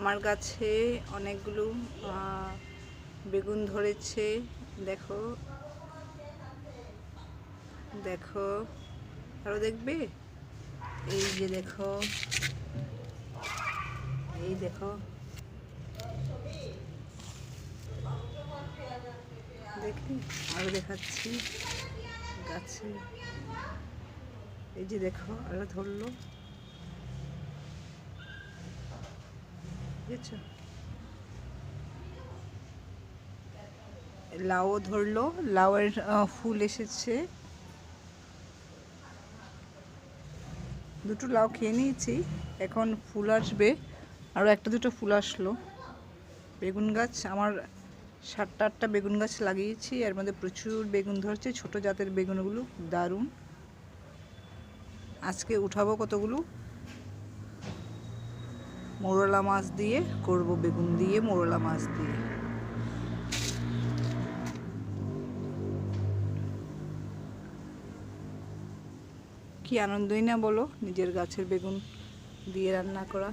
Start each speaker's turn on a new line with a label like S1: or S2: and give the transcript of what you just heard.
S1: আমার গাছে অনেকগুলো বেগুন ধরেছে। দেখো দেখো, আরো দেখবে? এই যে দেখো, এই দেখো, দেখলি? আরো দেখাচ্ছি গাছে। এই যে দেখো, আরো ধরলো, বুঝেছো? লাউ ধরলো, লাউয়ের ফুল এসেছে। দুটো লাউ খেয়ে নিয়েছি, এখন ফুল আসবে, আরও একটা দুটো ফুল আসলো। বেগুন গাছ আমার 7-8টা বেগুন গাছ লাগিয়েছি, এর মধ্যে প্রচুর বেগুন ধরছে। ছোট জাতের বেগুনগুলো দারুণ। আজকে উঠাবো কতগুলো, মোরলা মাছ দিয়ে করব, বেগুন দিয়ে মোরলা মাছ দিয়ে। কি আনন্দই না বলো, নিজের গাছের বেগুন দিয়ে রান্না করা।